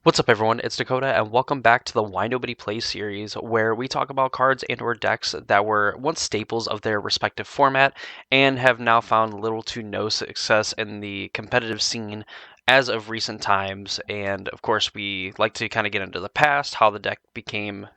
What's up, everyone? It's Dakota, and welcome back to the Why Nobody Plays series, where we talk about cards and/or decks that were once staples of their respective format and have now found little to no success in the competitive scene as of recent times. And of course, we like to kind of get into the past, how the deck became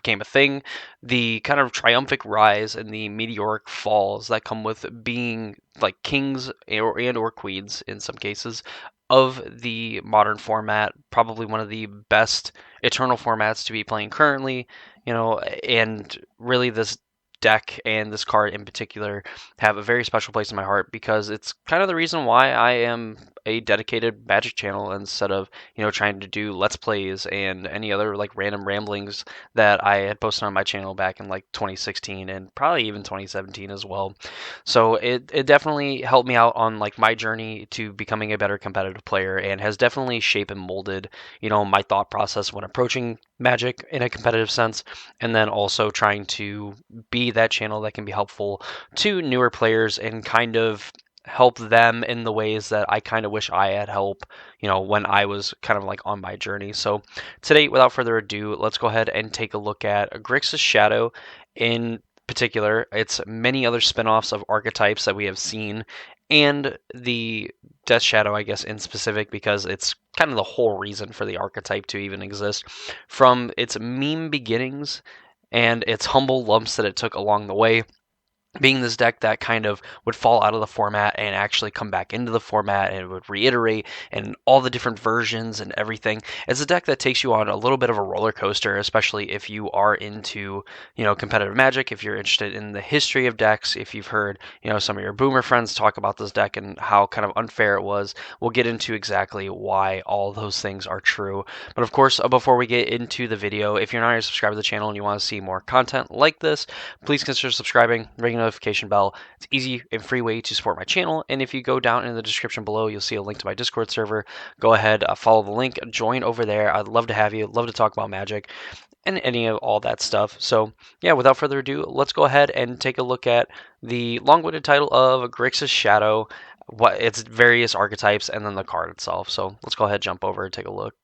a thing, the kind of triumphant rise and the meteoric falls that come with being like kings and or queens in some cases of the modern format, probably one of the best eternal formats to be playing currently, and really this deck and this card in particular have a very special place in my heart because it's kind of the reason why I am a dedicated Magic channel instead of, trying to do Let's Plays and any other like random ramblings that I had posted on my channel back in like 2016 and probably even 2017 as well. So it definitely helped me out on like my journey to becoming a better competitive player and has definitely shaped and molded, my thought process when approaching Magic in a competitive sense, and then also trying to be that channel that can be helpful to newer players and kind of help them in the ways that I kind of wish I had help, when I was kind of like on my journey. So today, without further ado, let's go ahead and take a look at Grixis Shadow in particular. It's many other spin-offs of archetypes that we have seen, and the Death Shadow, I guess, in specific, because it's kind of the whole reason for the archetype to even exist, from its meme beginnings and its humble lumps that it took along the way, being this deck that kind of would fall out of the format and actually come back into the format, and it would reiterate and all the different versions and everything. It's a deck that takes you on a little bit of a roller coaster, especially if you are into, competitive Magic, if you're interested in the history of decks, if you've heard, some of your boomer friends talk about this deck and how kind of unfair it was. We'll get into exactly why all those things are true. But of course, before we get into the video, if you're not already subscribed to the channel and you want to see more content like this, please consider subscribing, ring the notification bell. It's easy and free way to support my channel. And if you go down in the description below, you'll see a link to my Discord server. Go ahead, follow the link, join over there. I'd love to have you. Love to talk about Magic and any of all that stuff. So yeah, without further ado, let's go ahead and take a look at the long-winded title of Grixis Shadow, what its various archetypes, and then the card itself. So let's go ahead, jump over and take a look.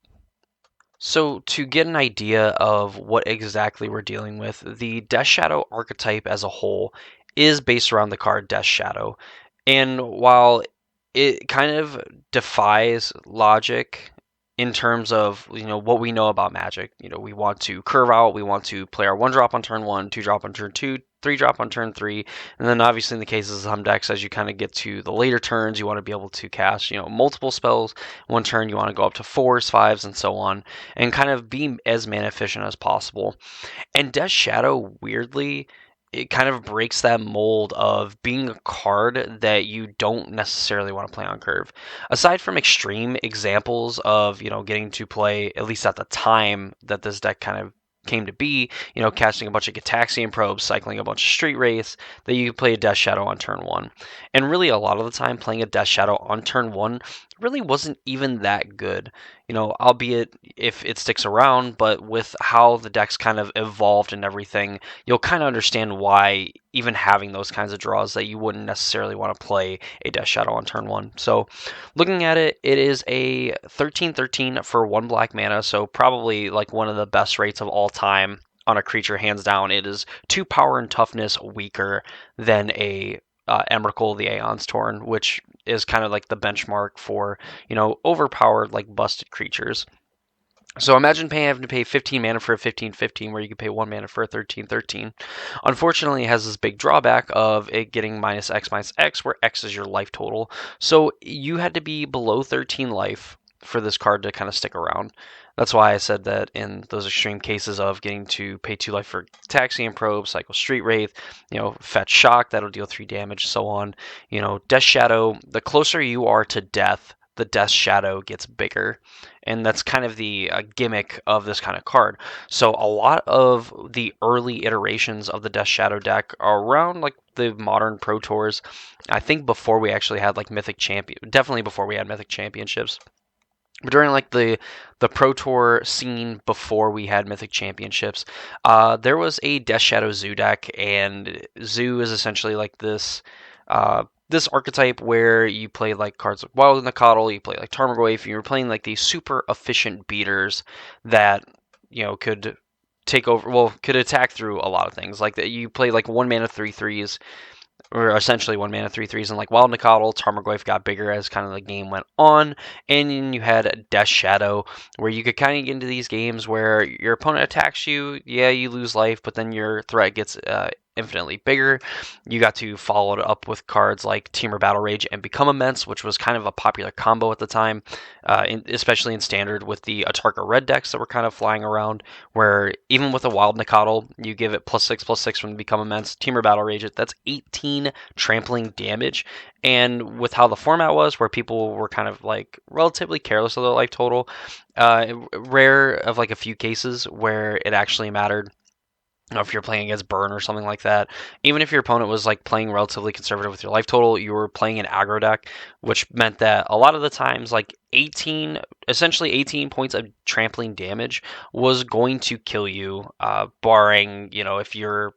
So, to get an idea of what exactly we're dealing with, the Death Shadow archetype as a whole is based around the card Death Shadow. And while it kind of defies logic in terms of, what we know about Magic, we want to curve out, we want to play our 1-drop on turn 1, 2-drop on turn 2, 3-drop on turn 3, and then obviously in the cases of some decks, as you kind of get to the later turns, you want to be able to cast, multiple spells. One turn you want to go up to 4s, 5s, and so on, and kind of be as mana efficient as possible. And Death Shadow, weirdly, it kind of breaks that mold of being a card that you don't necessarily want to play on curve. Aside from extreme examples of, getting to play, at least at the time that this deck kind of came to be, casting a bunch of Gitaxian probes, cycling a bunch of Street Wraiths, that you could play a Death Shadow on turn 1. And really, a lot of the time, playing a Death Shadow on turn 1 really wasn't even that good, albeit if it sticks around, but with how the deck's kind of evolved and everything, you'll kind of understand why even having those kinds of draws that you wouldn't necessarily want to play a Death Shadow on turn 1. So looking at it, it is a 13/13 for 1 black mana, so probably like one of the best rates of all time on a creature, hands down. It is 2 power and toughness weaker than a Emrakul the Aeon's Torn, which is kind of like the benchmark for, overpowered, like busted creatures. So imagine having to pay 15 mana for a 15/15 where you could pay 1 mana for a 13/13. Unfortunately, it has this big drawback of it getting -X, where X is your life total. So you had to be below 13 life for this card to kind of stick around. That's why I said that in those extreme cases of getting to pay 2 life for Taxian Probe, Cycle Street Wraith, Fetch Shock, that'll deal 3 damage, so on. Death Shadow, the closer you are to death, the Death Shadow gets bigger. And that's kind of the gimmick of this kind of card. So a lot of the early iterations of the Death Shadow deck are around like the modern Pro Tours. I think before we actually had like Mythic Champion, definitely before we had Mythic Championships. But during like the Pro Tour scene before we had Mythic Championships, there was a Death Shadow Zoo deck, and Zoo is essentially like this this archetype where you play like cards like Wild Nacatl, you play like Tarmogoyf, you were playing like these super efficient beaters that could take over, well, could attack through a lot of things. Like that, you play like 1 mana 3/3s, or essentially 1 mana 3/3s, and like Wild Nacatl, Tarmogoyf got bigger as kind of the game went on, and then you had Death Shadow, where you could kind of get into these games where your opponent attacks you, yeah, you lose life, but then your threat gets infinitely bigger. You got to follow it up with cards like Temur Battle Rage and Become Immense, which was kind of a popular combo at the time, especially in Standard with the Atarka red decks that were kind of flying around, where even with a Wild Nacatl, you give it +6/+6 when Become Immense. Temur Battle Rage it, that's 18 trampling damage. And with how the format was, where people were kind of like relatively careless of their life total, rare of like a few cases where it actually mattered. If you're playing against Burn or something like that, even if your opponent was like playing relatively conservative with your life total, you were playing an aggro deck, which meant that a lot of the times, like essentially 18 points of trampling damage was going to kill you, barring, if you're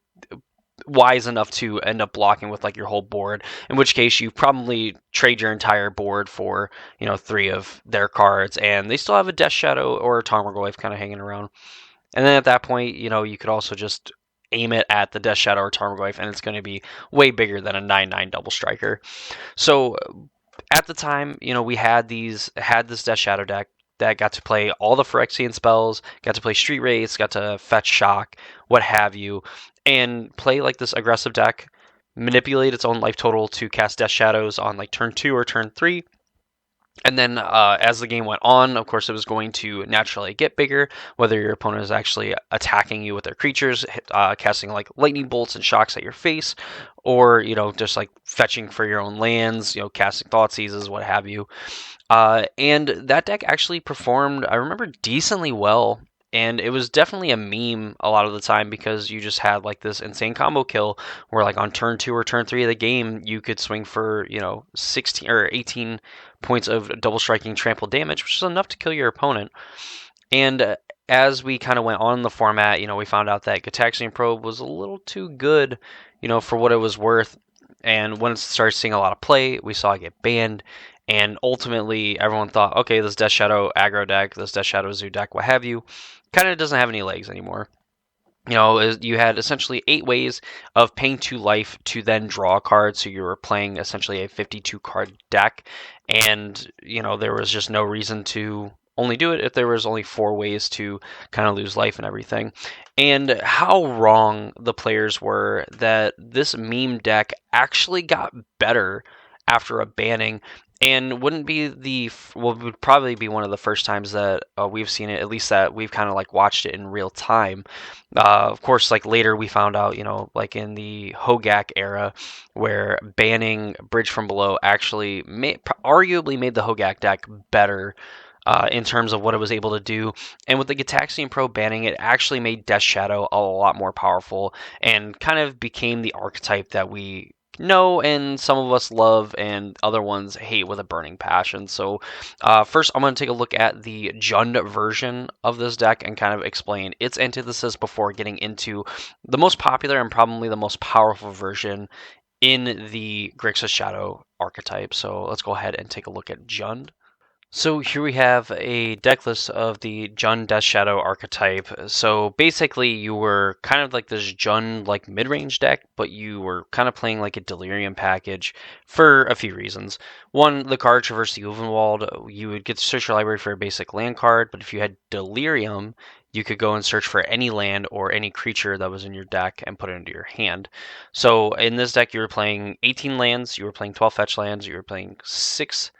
wise enough to end up blocking with like your whole board, in which case you probably trade your entire board for, 3 of their cards, and they still have a Death Shadow or a Tarmogoyf kind of hanging around. And then at that point, you could also just aim it at the Death Shadow or Tarmogoyf, and it's going to be way bigger than a 9/9 double striker. So at the time, we had this Death Shadow deck that got to play all the Phyrexian spells, got to play Street Wraiths, got to fetch Shock, what have you, and play like this aggressive deck, manipulate its own life total to cast Death Shadows on like turn 2 or turn 3. And then as the game went on, of course, it was going to naturally get bigger, whether your opponent is actually attacking you with their creatures, casting like lightning bolts and shocks at your face, or, just like fetching for your own lands, casting Thought Seizes, what have you. And that deck actually performed, I remember, decently well. And it was definitely a meme a lot of the time because you just had like this insane combo kill where like on turn 2 or turn 3 of the game, you could swing for, 16 or 18 points of double striking trample damage, which is enough to kill your opponent. And as we kind of went on in the format, we found out that Gitaxian Probe was a little too good, for what it was worth. And when it started seeing a lot of play, we saw it get banned. And ultimately, everyone thought, okay, this Death Shadow aggro deck, this Death Shadow Zoo deck, what have you, kind of doesn't have any legs anymore. You had essentially 8 ways of paying 2 life to then draw a card, so you were playing essentially a 52 card deck, and there was just no reason to only do it if there was only 4 ways to kind of lose life and everything. And how wrong the players were that this meme deck actually got better after a banning, and wouldn't be would probably be one of the first times that we've seen it, at least that we've kind of like watched it in real time. Of course, like later we found out, like in the Hogak era, where banning Bridge from Below actually arguably made the Hogak deck better in terms of what it was able to do. And with the Gitaxian Pro banning, it actually made Death Shadow a lot more powerful and kind of became the archetype that we know and some of us love and other ones hate with a burning passion. So first I'm going to take a look at the Jund version of this deck and kind of explain its antithesis before getting into the most popular and probably the most powerful version in the Grixis Shadow archetype. So let's go ahead and take a look at Jund. So here we have a deck list of the Jund Death Shadow archetype. So basically you were kind of like this Jund like mid-range deck, but you were kind of playing like a Delirium package for a few reasons. One, the card Traverse the Ulvenwald, you would get to search your library for a basic land card, but if you had Delirium, you could go and search for any land or any creature that was in your deck and put it into your hand. So in this deck you were playing 18 lands, you were playing 12 fetch lands, you were playing 6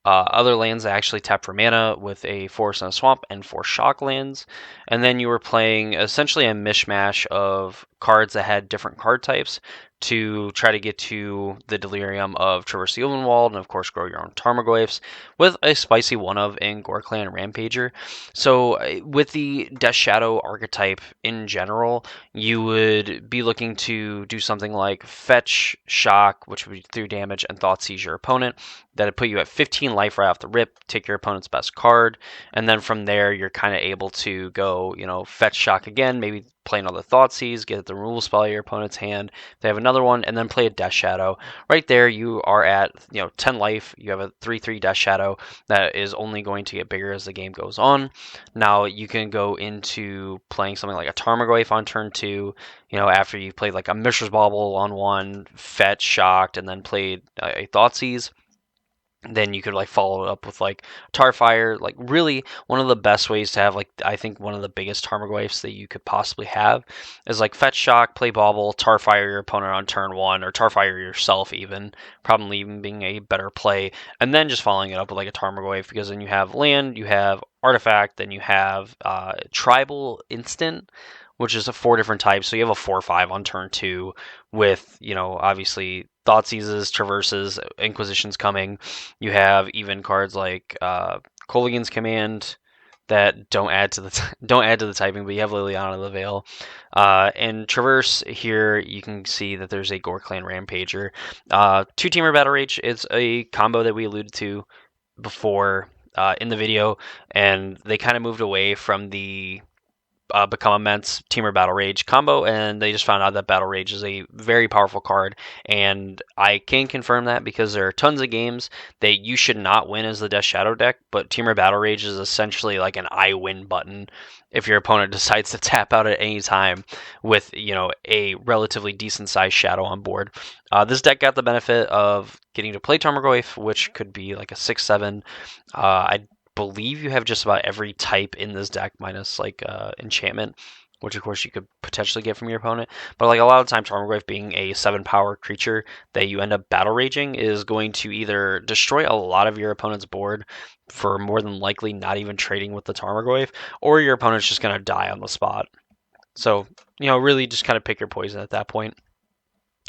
other lands that actually tap for mana with a forest and a swamp and 4 shock lands. And then you were playing essentially a mishmash of cards that had different card types to try to get to the Delirium of Traverse the Ulvenwald and of course grow your own Tarmogoyfs with a spicy one of in Goreclan Rampager. So with the Death Shadow archetype in general, you would be looking to do something like fetch, shock, which would be 3 damage, and Thought Seize your opponent. That'd put you at 15 life right off the rip, take your opponent's best card, and then from there you're kind of able to go, fetch shock again, maybe play another Thought Seize, get the removal spell out of your opponent's hand. If they have another one, and then play a Death Shadow. Right there, you are at 10 life. You have a 3/3 Death Shadow that is only going to get bigger as the game goes on. Now you can go into playing something like a Tarmogoyf on turn 2. After you've played like a Mishra's Bauble on 1, fetch, shocked, and then played a Thoughtseize. Then you could like follow it up with like Tarfire. Like really one of the best ways to have like I think one of the biggest Tarmogoyfs that you could possibly have is like fetch, shock, play bauble, Tarfire your opponent on turn 1, or Tarfire yourself even, probably even being a better play, and then just following it up with like a Tarmogoyf, because then you have land, you have artifact, then you have tribal instant, which is a 4 different types. So you have a 4/5 on turn 2 with, obviously Thoughtseizes, Traverses, Inquisitions coming. You have even cards like Kolaghan's Command that don't add to the typing, but you have Liliana the Veil. And Traverse here, you can see that there's a Gore Clan Rampager. 2-teamer Battle Rage, it's a combo that we alluded to before in the video, and they kind of moved away from the Become Immense Teamer Battle Rage combo, and they just found out that Battle Rage is a very powerful card, and I can confirm that because there are tons of games that you should not win as the Death Shadow deck, but Teamer Battle Rage is essentially like an I win button if your opponent decides to tap out at any time with a relatively decent sized shadow on board. This deck got the benefit of getting to play Tarmogoyf, which could be like a 6/7. I believe you have just about every type in this deck minus like enchantment, which of course you could potentially get from your opponent. But like a lot of the time, Tarmogoyf being a 7-power creature that you end up battle raging is going to either destroy a lot of your opponent's board for more than likely not even trading with the Tarmogoyf, or your opponent's just going to die on the spot. So really just kind of pick your poison at that point.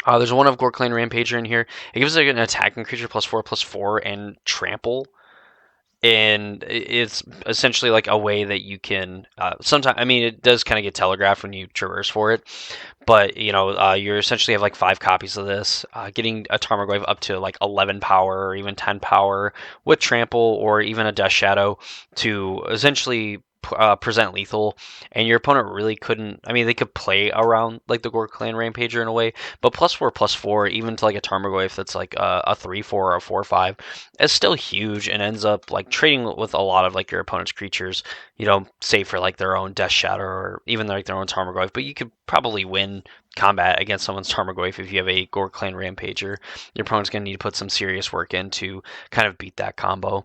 There's one of Gore Clan Rampager in here. It gives like an attacking creature +4/+4 and trample. And it's essentially like a way that you can sometimes, I mean, it does kind of get telegraphed when you traverse for it, but you essentially have like 5 copies of this. Getting a Tarmogoyf up to like 11 power or even 10 power with trample or even a Death Shadow to essentially present lethal, and your opponent really couldn't. I mean, they could play around like the Gore Clan Rampager in a way, but +4/+4, even to like a Tarmogoyf that's like a 3/4 or a 4/5, is still huge and ends up like trading with a lot of like your opponent's creatures. Save for like their own Death Shadow or even like their own Tarmogoyf, but you could probably win combat against someone's Tarmogoyf if you have a Gore Clan Rampager. Your opponent's going to need to put some serious work in to kind of beat that combo.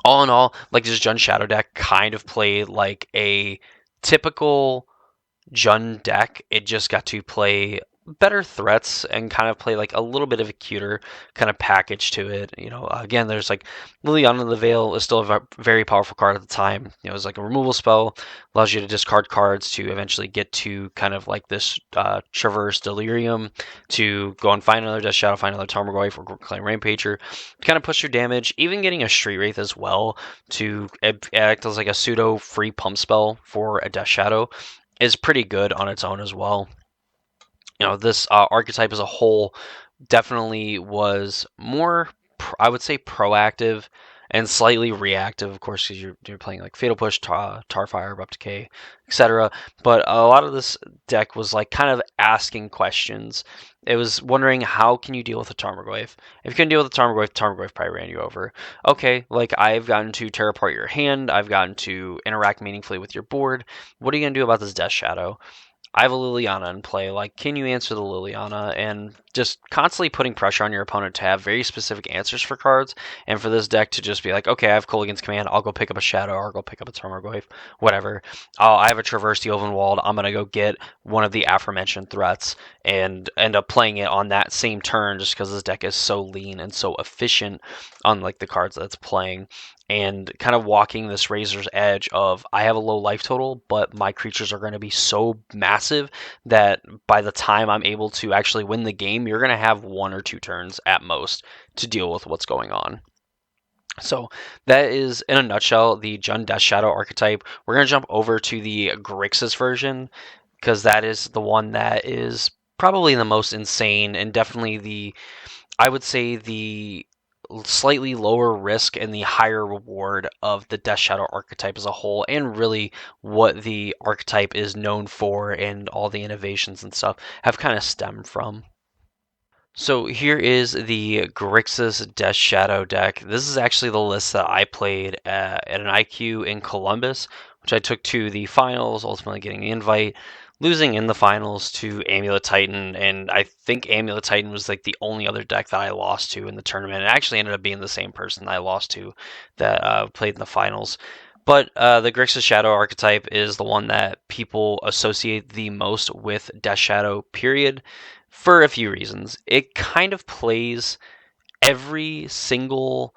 All in all, like this Jund Shadow deck kind of played like a typical Jund deck. It just got to play better threats and kind of play like a little bit of a cuter kind of package to it. Again, there's like Liliana the Veil is still a very powerful card at the time. It's like a removal spell, allows you to discard cards to eventually get to kind of like this Traverse Delirium to go and find another Death Shadow, find another Tarmogoyf or Clan Rampager, kind of push your damage, even getting a Street Wraith as well to act as like a pseudo free pump spell for a Death Shadow is pretty good on its own as well. This archetype as a whole definitely was more, I would say, proactive and slightly reactive, of course, because you're playing like Fatal Push, Tarfire, Abrupt Decay, etc. But a lot of this deck was like kind of asking questions. It was wondering, how can you deal with a Tarmogoyf? If you can deal with a Tarmogoyf probably ran you over. Okay, like I've gotten to tear apart your hand, I've gotten to interact meaningfully with your board. What are you going to do about this Death Shadow? I have a Liliana in play. Like, can you answer the Liliana? And just constantly putting pressure on your opponent to have very specific answers for cards, and for this deck to just be like, okay, I have Kolaghan's Command, I'll go pick up a Shadow, or I'll go pick up a Tarmogoyf, whatever. I have a Traverse the Ovenwald, I'm going to go get one of the aforementioned threats, and end up playing it on that same turn just because this deck is so lean and so efficient on like the cards that it's playing. And kind of walking this razor's edge of, I have a low life total, but my creatures are going to be so massive that by the time I'm able to actually win the game, you're going to have 1 or 2 turns at most to deal with what's going on. So that is, in a nutshell, the Jund Death Shadow archetype. We're going to jump over to the Grixis version, because that is the one that is probably the most insane, and definitely I would say the slightly lower risk and the higher reward of the Death Shadow archetype as a whole, and really what the archetype is known for and all the innovations and stuff have kind of stemmed from. So here is the Grixis Death Shadow deck. This is actually the list that I played at an IQ in Columbus, which I took to the finals, ultimately getting the invite, losing in the finals to Amulet Titan, and I think Amulet Titan was like the only other deck that I lost to in the tournament. It actually ended up being the same person that I lost to that played in the finals. But the Grixis Shadow archetype is the one that people associate the most with Death Shadow, period, for a few reasons. It kind of plays every single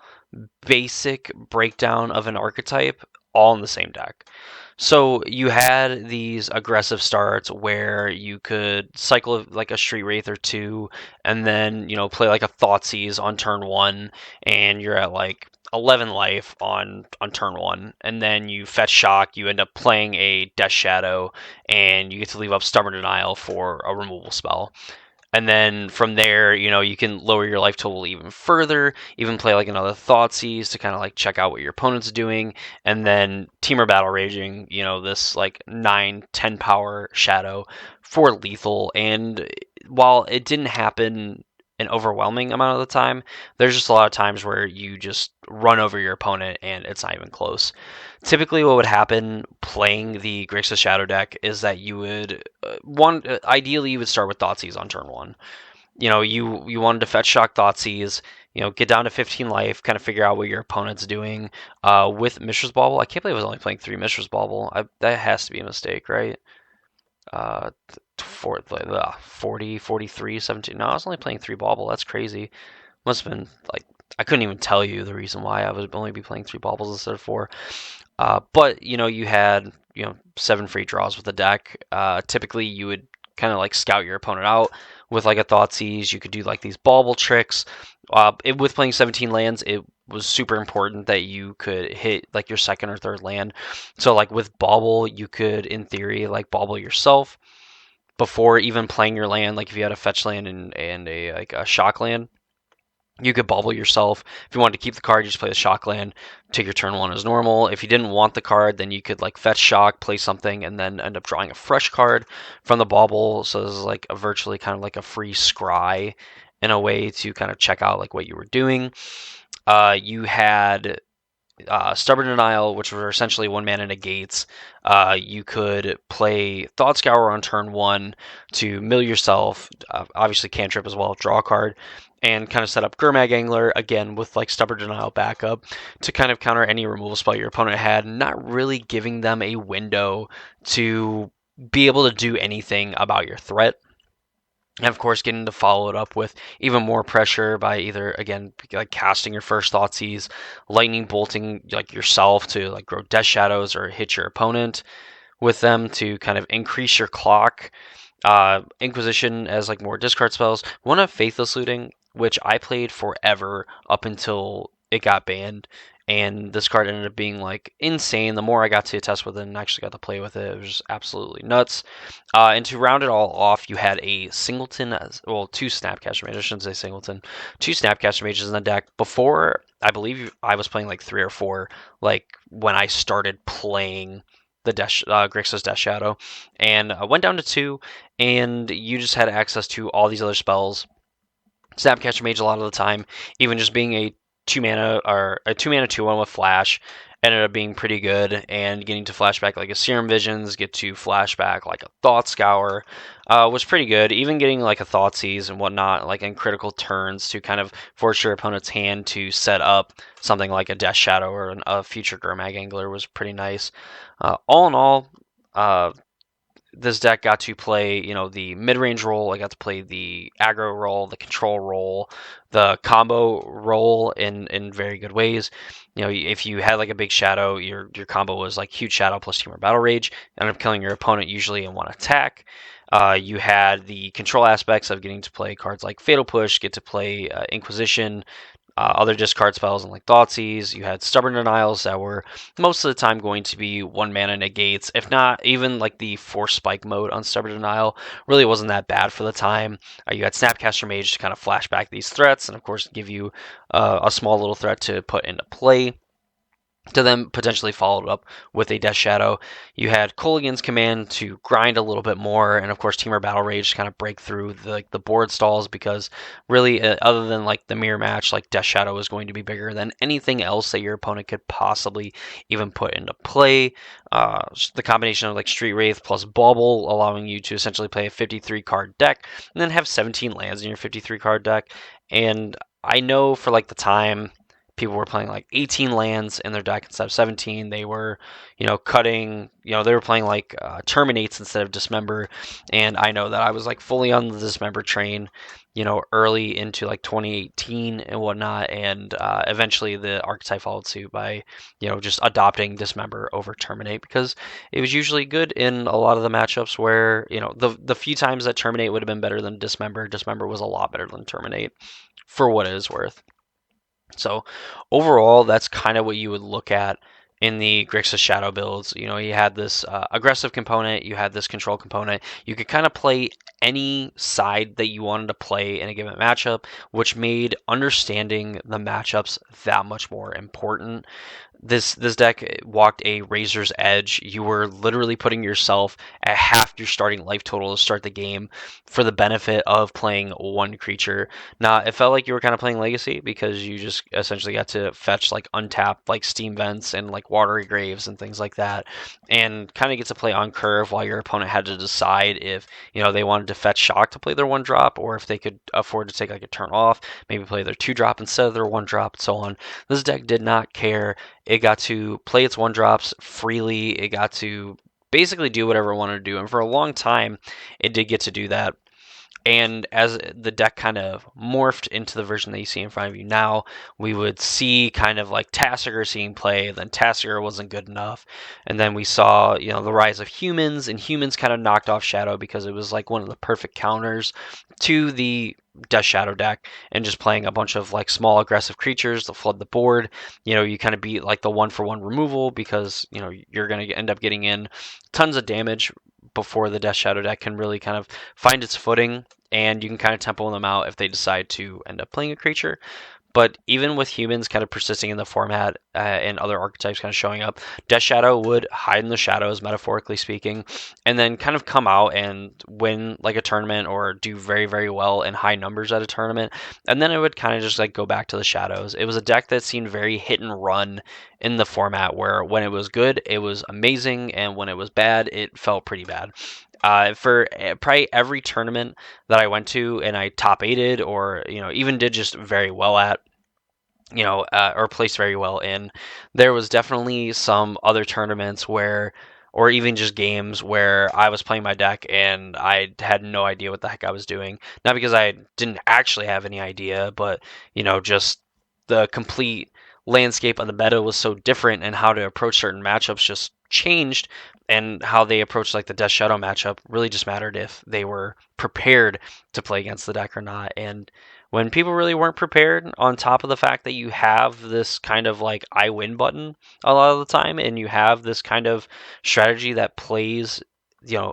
basic breakdown of an archetype all in the same deck. So you had these aggressive starts where you could cycle like a Street Wraith or two, and then play like a Thoughtseize on turn one, and you're at like 11 life on turn one, and then you fetch shock. You end up playing a Death Shadow, and you get to leave up Stubborn Denial for a removal spell. And then from there, you can lower your life total even further, even play like another Thoughtseize to kind of like check out what your opponent's doing, and then Teamer Battle Raging, this like 9-10 power shadow for lethal. And while it didn't happen an overwhelming amount of the time, there's just a lot of times where you just run over your opponent and it's not even close. Typically, what would happen playing the Grixis Shadow deck is that you would ideally you would start with Thoughtseize on turn one. You wanted to fetch shock Thoughtseize, get down to 15 life, kind of figure out what your opponent's doing. With Mishra's Bauble, I can't believe I was only playing 3 Mishra's Bauble. That has to be a mistake, right? Uh, 40, 43, 17. No, I was only playing 3 Bauble. That's crazy. Must have been like I couldn't even tell you the reason why I would only be playing 3 Baubles instead of 4. But you had 7 free draws with the deck. Typically, you would kind of like scout your opponent out with like a Thoughtseize. You could do like these bauble tricks. With playing 17 lands, it was super important that you could hit like your second or third land. So like with bauble, you could in theory like bauble yourself before even playing your land. Like if you had a fetch land and a like a shock land, you could bubble yourself. If you wanted to keep the card, you just play the shock land, take your turn one as normal. If you didn't want the card, then you could like fetch shock, play something, and then end up drawing a fresh card from the bauble. So this is like a virtually kind of like a free scry in a way to kind of check out like what you were doing. You had Stubborn Denial, which were essentially 1 mana negates. You could play Thought Scour on turn one to mill yourself, obviously cantrip as well, draw a card, and kind of set up Gurmag Angler, again with like Stubborn Denial backup, to kind of counter any removal spell your opponent had, not really giving them a window to be able to do anything about your threat. And of course, getting to follow it up with even more pressure by either, again, like casting your first Thoughtseize, lightning bolting like yourself to like grow Death Shadows or hit your opponent with them to kind of increase your clock. Inquisition as like more discard spells. One of Faithless Looting, which I played forever up until it got banned. And this card ended up being like insane. The more I got to test with it and actually got to play with it, it was just absolutely nuts. And to round it all off, you had a Singleton, well, 2 Snapcaster Mages. I shouldn't say Singleton. 2 Snapcaster Mages in the deck. Before, I believe I was playing like 3 or 4, like when I started playing the Grixis Death Shadow, and went down to 2, and you just had access to all these other spells. Snapcaster Mage a lot of the time, even just being a 2 mana or a 2 mana 2/1 with flash, ended up being pretty good, and getting to flashback like a Serum Visions, get to flashback like a Thought Scour, was pretty good. Even getting like a Thoughtseize and whatnot, like in critical turns, to kind of force your opponent's hand to set up something like a Death Shadow or a future Gurmag Angler was pretty nice. All in all, this deck got to play, the mid-range role. I got to play the aggro role, the control role, the combo role in very good ways. If you had like a big shadow, your combo was like huge shadow plus Teamer Battle Rage, end up killing your opponent usually in one attack. You had the control aspects of getting to play cards like Fatal Push, get to play Inquisition, other discard spells and like Thoughtseize. You had Stubborn Denials that were most of the time going to be 1 mana negates, if not even like the Force Spike mode on Stubborn Denial really wasn't that bad for the time. You had Snapcaster Mage to kind of flash back these threats and of course give you a small little threat to put into play. to then potentially follow it up with a Death Shadow. You had Kolaghan's Command to grind a little bit more, and of course Temur Battle Rage to kind of break through the board stalls, because really, other than like the mirror match, like Death Shadow is going to be bigger than anything else that your opponent could possibly even put into play. The combination of like Street Wraith plus Bauble, allowing you to essentially play a 53 card deck, and then have 17 lands in your 53 card deck. And I know for like the time, people were playing like 18 lands in their deck instead of 17. They were, cutting, they were playing like Terminates instead of Dismember. And I know that I was like fully on the Dismember train, early into like 2018 and whatnot. And eventually the archetype followed suit by, just adopting Dismember over Terminate, because it was usually good in a lot of the matchups where, the few times that Terminate would have been better than Dismember, Dismember was a lot better than Terminate for what it is worth. So overall, that's kind of what you would look at in the Grixis Shadow builds. You had this aggressive component, you had this control component. You could kind of play any side that you wanted to play in a given matchup, which made understanding the matchups that much more important. This deck walked a razor's edge. You were literally putting yourself at half your starting life total to start the game for the benefit of playing one creature. Now, it felt like you were kind of playing Legacy, because you just essentially got to fetch like untapped like Steam Vents and like Watery Graves and things like that, and kind of get to play on curve while your opponent had to decide if they wanted to fetch Shock to play their 1-drop, or if they could afford to take like a turn off, maybe play their 2-drop instead of their 1-drop, and so on. This deck did not care. It got to play its 1-drops freely. It got to basically do whatever it wanted to do. And for a long time, it did get to do that. And as the deck kind of morphed into the version that you see in front of you now, we would see kind of like Tasigur seeing play, then Tasigur wasn't good enough. And then we saw, the rise of humans, and humans kind of knocked off Shadow because it was like one of the perfect counters to the Death Shadow deck, and just playing a bunch of like small aggressive creatures to flood the board. You kind of beat like the 1-for-1 removal, because you're going to end up getting in tons of damage before the Death Shadow deck can really kind of find its footing, and you can kind of tempo them out if they decide to end up playing a creature. But even with humans kind of persisting in the format, and other archetypes kind of showing up, Death Shadow would hide in the shadows, metaphorically speaking, and then kind of come out and win like a tournament, or do very, very well in high numbers at a tournament. And then it would kind of just like go back to the shadows. It was a deck that seemed very hit and run in the format, where when it was good, it was amazing, and when it was bad, it felt pretty bad. For probably every tournament that I went to and I top aided, or even did just very well at, or placed very well in, there was definitely some other tournaments where, or even just games where I was playing my deck and I had no idea what the heck I was doing. Not because I didn't actually have any idea, but just the complete landscape of the meta was so different, and how to approach certain matchups just changed, and how they approached like the Death Shadow matchup really just mattered if they were prepared to play against the deck or not. And when people really weren't prepared, on top of the fact that you have this kind of like I win button a lot of the time, and you have this kind of strategy that plays,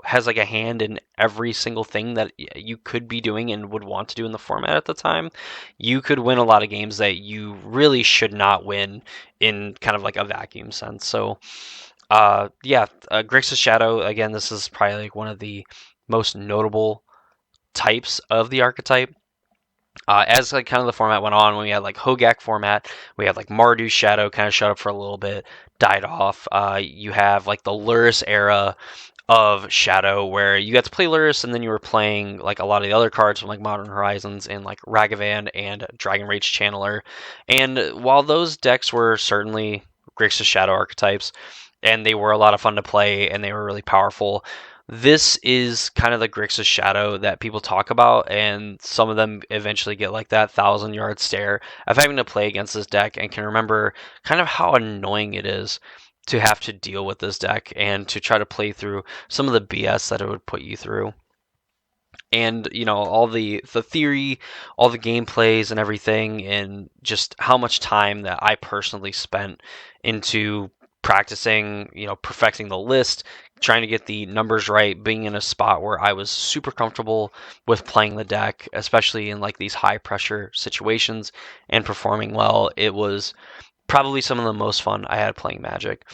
has like a hand in every single thing that you could be doing and would want to do in the format at the time, you could win a lot of games that you really should not win in kind of like a vacuum sense. So Grixis Shadow, again, this is probably like one of the most notable types of the archetype. As like kind of the format went on, when we had like Hogak format, we had like Mardu Shadow kind of showed up for a little bit, died off. You have like the Lurrus era of Shadow, where you got to play Lurrus, and then you were playing like a lot of the other cards from like Modern Horizons and like Ragavan and Dragon Rage Channeler. And while those decks were certainly Grixis Shadow archetypes, and they were a lot of fun to play, and they were really powerful, this is kind of the Grixis Shadow that people talk about, and some of them eventually get like that 1,000-yard stare of having to play against this deck, and can remember kind of how annoying it is to have to deal with this deck and to try to play through some of the BS that it would put you through. And all the theory, all the gameplays and everything, and just how much time that I personally spent into practicing, perfecting the list, trying to get the numbers right, being in a spot where I was super comfortable with playing the deck, especially in like these high pressure situations, and performing well. It was probably some of the most fun I had playing Magic.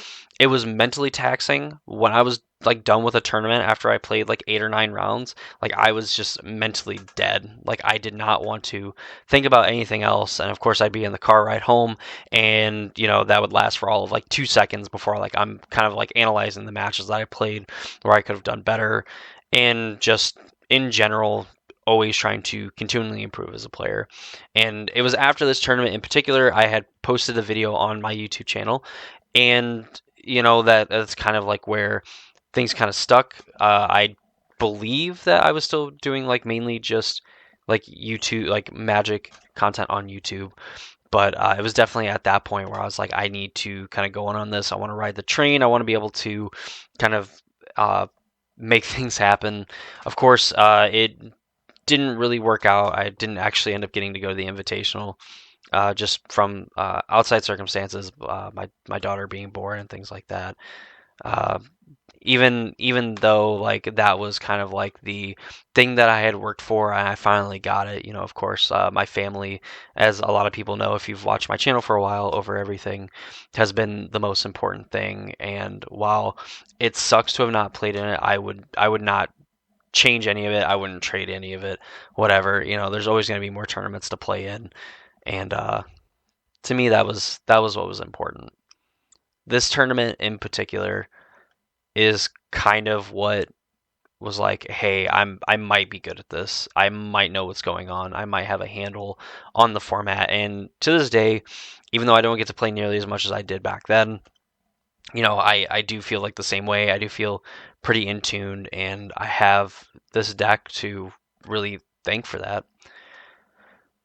It was mentally taxing when I was like done with a tournament after I played like 8 or 9 rounds. Like I was just mentally dead. Like I did not want to think about anything else. And of course, I'd be in the car ride home, and that would last for all of like 2 seconds before like I'm kind of like analyzing the matches that I played where I could have done better, and just in general always trying to continually improve as a player. And it was after this tournament in particular, I had posted a video on my YouTube channel, and that's kind of like where things kind of stuck. I believe that I was still doing like mainly just like YouTube, like Magic content on YouTube. But it was definitely at that point where I was like, I need to kind of go on this. I want to ride the train. I want to be able to kind of make things happen. Of course, it didn't really work out. I didn't actually end up getting to go to the Invitational, just from outside circumstances, my daughter being born and things like that. Uh, even though like that was kind of like the thing that I had worked for, and I finally got it. Of course, my family, as a lot of people know if you've watched my channel for a while, over everything, has been the most important thing. And while it sucks to have not played in it, I would not change any of it. I wouldn't trade any of it. Whatever. There's always going to be more tournaments to play in, and to me that was what was important. This tournament in particular is kind of what was like, hey, I might be good at this. I might know what's going on. I might have a handle on the format. And to this day, even though I don't get to play nearly as much as I did back then, I do feel like the same way. I do feel pretty in tune, and I have this deck to really thank for that.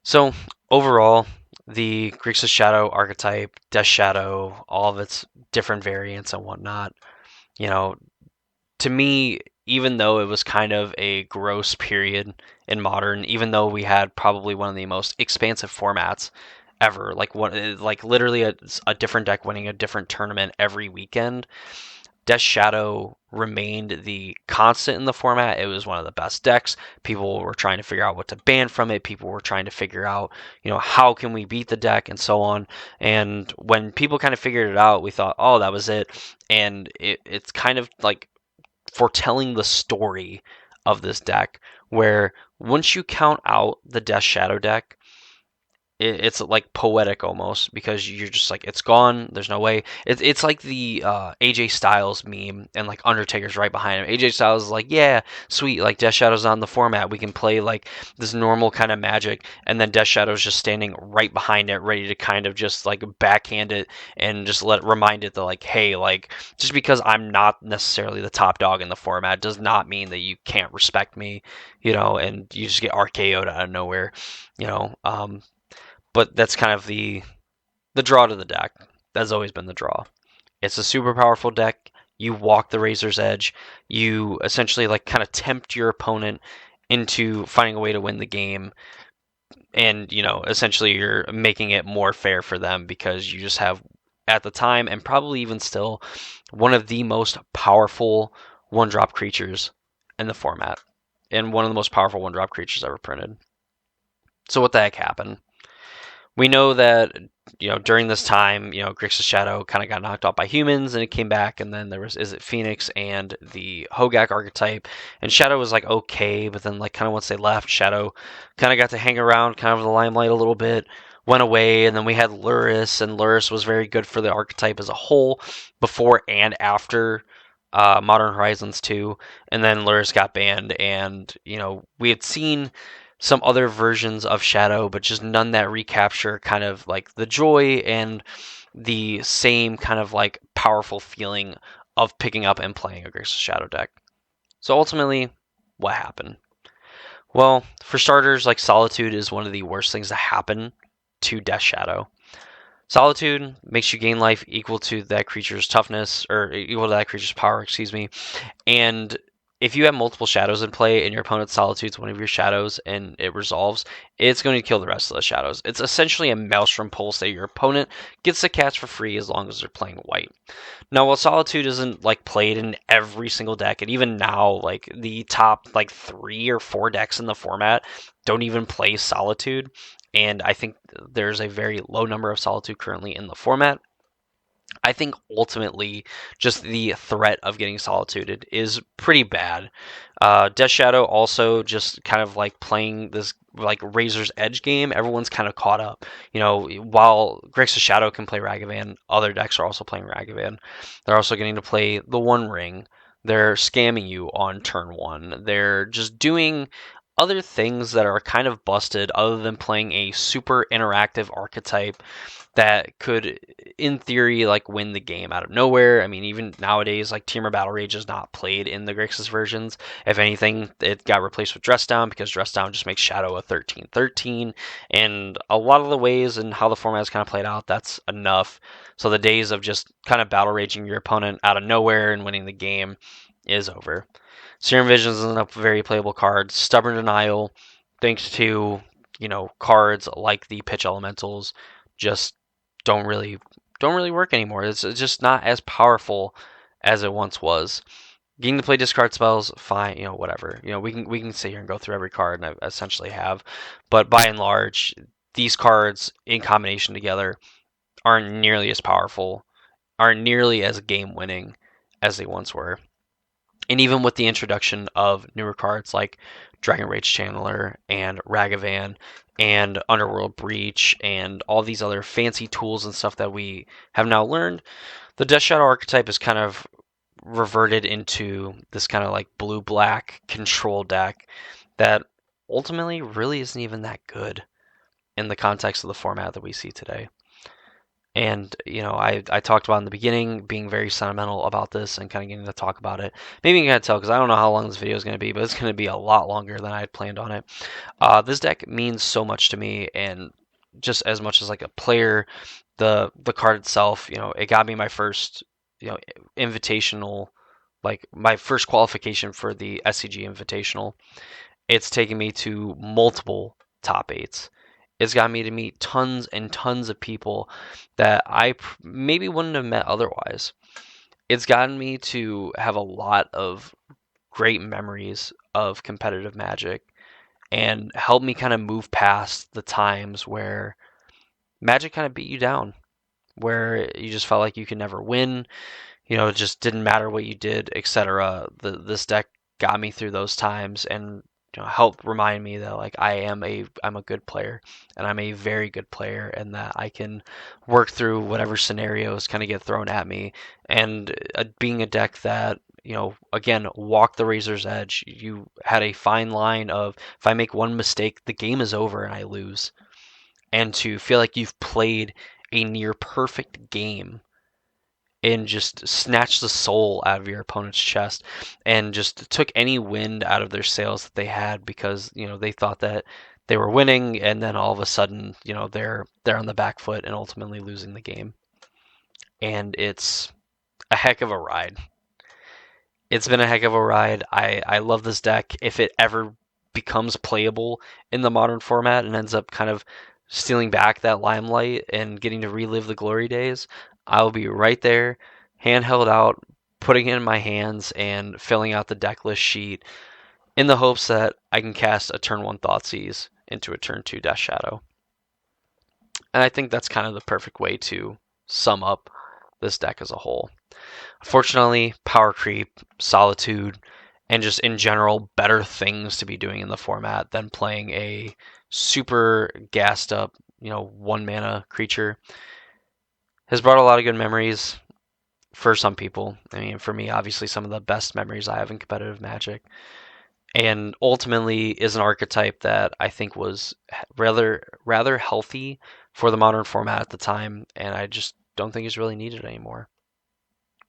So overall, the Grixis Shadow archetype, Death Shadow, all of its different variants and whatnot, you know, to me, even though it was kind of a gross period in Modern, even though we had probably one of the most expansive formats ever, like literally a different deck winning a different tournament every weekend, Death Shadow remained the constant in the format. It was one of the best decks. People were trying to figure out what to ban from it. People were trying to figure out, how can we beat the deck and so on. And when people kind of figured it out, we thought, oh, that was it. And it's kind of like foretelling the story of this deck, where once you count out the Death Shadow deck, it's like poetic almost, because you're just like, it's gone. There's no way. It's like the AJ Styles meme, and like Undertaker's right behind him. AJ Styles is like, yeah, sweet, like Death Shadow's on the format. We can play like this normal kind of Magic, and then Death Shadow's just standing right behind it, ready to kind of just like backhand it and just remind it that like, hey, like just because I'm not necessarily the top dog in the format does not mean that you can't respect me, and you just get RKO'd out of nowhere, but that's kind of the draw to the deck. That's always been the draw. It's a super powerful deck. You walk the razor's edge. You essentially like kind of tempt your opponent into finding a way to win the game. And, essentially you're making it more fair for them, because you just have, at the time, and probably even still, one of the most powerful one-drop creatures in the format. And one of the most powerful one-drop creatures ever printed. So what the heck happened? We know that, during this time, Grixis Shadow kind of got knocked off by humans, and it came back, and then there was Phoenix and the Hogak archetype, and Shadow was like okay, but then like kind of once they left, Shadow kind of got to hang around kind of the limelight a little bit, went away, and then we had Lurrus, and Lurrus was very good for the archetype as a whole before and after Modern Horizons 2, and then Lurrus got banned, and we had seen some other versions of Shadow, but just none that recapture kind of like the joy and the same kind of like powerful feeling of picking up and playing a Grixis Shadow deck. So ultimately, what happened? Well, for starters, like Solitude is one of the worst things to happen to Death Shadow. Solitude makes you gain life equal to that creature's toughness, or equal to that creature's power, excuse me, and if you have multiple shadows in play and your opponent's Solitude's one of your shadows and it resolves, it's going to kill the rest of the shadows. It's essentially a Maelstrom Pulse that your opponent gets to catch for free as long as they're playing white. Now, while Solitude isn't like played in every single deck, and even now, like the top like 3 or 4 decks in the format don't even play Solitude, and I think there's a very low number of Solitude currently in the format. I think ultimately just the threat of getting solituded is pretty bad. Death Shadow also just kind of like playing this like Razor's Edge game. Everyone's kind of caught up. While Grixis Shadow can play Ragavan, other decks are also playing Ragavan. They're also getting to play the One Ring. They're scamming you on turn one. They're just doing other things that are kind of busted other than playing a super interactive archetype that could, in theory, like win the game out of nowhere. I mean, even nowadays, like Temur Battle Rage is not played in the Grixis versions. If anything, it got replaced with Dress Down because Dress Down just makes Shadow a 13/13. And a lot of the ways and how the format is kind of played out, that's enough. So the days of just kind of battle raging your opponent out of nowhere and winning the game is over. Serum Vision is a very playable card. Stubborn Denial, thanks to cards like the Pitch Elementals, just don't really work anymore. It's just not as powerful as it once was. Getting to play discard spells, fine, whatever. We can sit here and go through every card, and I essentially have, but by and large, these cards in combination together aren't nearly as powerful, aren't nearly as game winning as they once were. And even with the introduction of newer cards like Dragon Rage Channeler and Ragavan and Underworld Breach and all these other fancy tools and stuff that we have now learned, the Death Shadow archetype is kind of reverted into this kind of like blue-black control deck that ultimately really isn't even that good in the context of the format that we see today. And, I talked about in the beginning being very sentimental about this and kind of getting to talk about it. Maybe you can't tell because I don't know how long this video is going to be, but it's going to be a lot longer than I had planned on it. This deck means so much to me, and just as much as like a player, the card itself, it got me my first, invitational, like my first qualification for the SCG Invitational. It's taken me to multiple top eights. It's got me to meet tons and tons of people that I maybe wouldn't have met otherwise. It's gotten me to have a lot of great memories of competitive Magic and helped me kind of move past the times where Magic kind of beat you down, where you just felt like you could never win. It just didn't matter what you did, etc. This deck got me through those times and helped remind me that like I'm a good player, and I'm a very good player, and that I can work through whatever scenarios kind of get thrown at me. And being a deck that again, walk the razor's edge. You had a fine line of, if I make one mistake, the game is over and I lose. And to feel like you've played a near perfect game and just snatched the soul out of your opponent's chest and just took any wind out of their sails that they had because they thought that they were winning, and then all of a sudden they're on the back foot and ultimately losing the game. And it's a heck of a ride. It's been a heck of a ride. I love this deck. If it ever becomes playable in the modern format and ends up kind of stealing back that limelight and getting to relive the glory days, I'll be right there, handheld out, putting it in my hands and filling out the deck list sheet in the hopes that I can cast a turn 1 Thoughtseize into a turn 2 Death Shadow. And I think that's kind of the perfect way to sum up this deck as a whole. Unfortunately, power creep, solitude, and just in general better things to be doing in the format than playing a super gassed up, 1 mana creature has brought a lot of good memories for some people. I mean, for me, obviously some of the best memories I have in competitive Magic. And ultimately is an archetype that I think was rather healthy for the modern format at the time, and I just don't think is really needed anymore,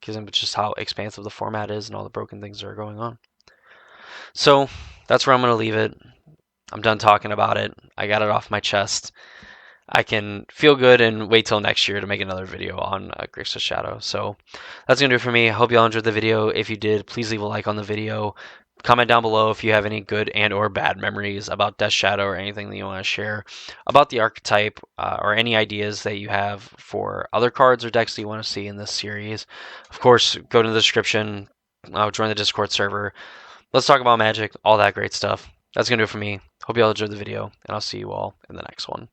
because of just how expansive the format is and all the broken things that are going on. So that's where I'm going to leave it. I'm done talking about it. I got it off my chest. I can feel good and wait till next year to make another video on Grixis Shadow. So that's going to do it for me. I hope you all enjoyed the video. If you did, please leave a like on the video. Comment down below if you have any good and or bad memories about Death Shadow or anything that you want to share about the archetype, or any ideas that you have for other cards or decks that you want to see in this series. Of course, go to the description, join the Discord server. Let's talk about Magic, all that great stuff. That's going to do it for me. Hope you all enjoyed the video, and I'll see you all in the next one.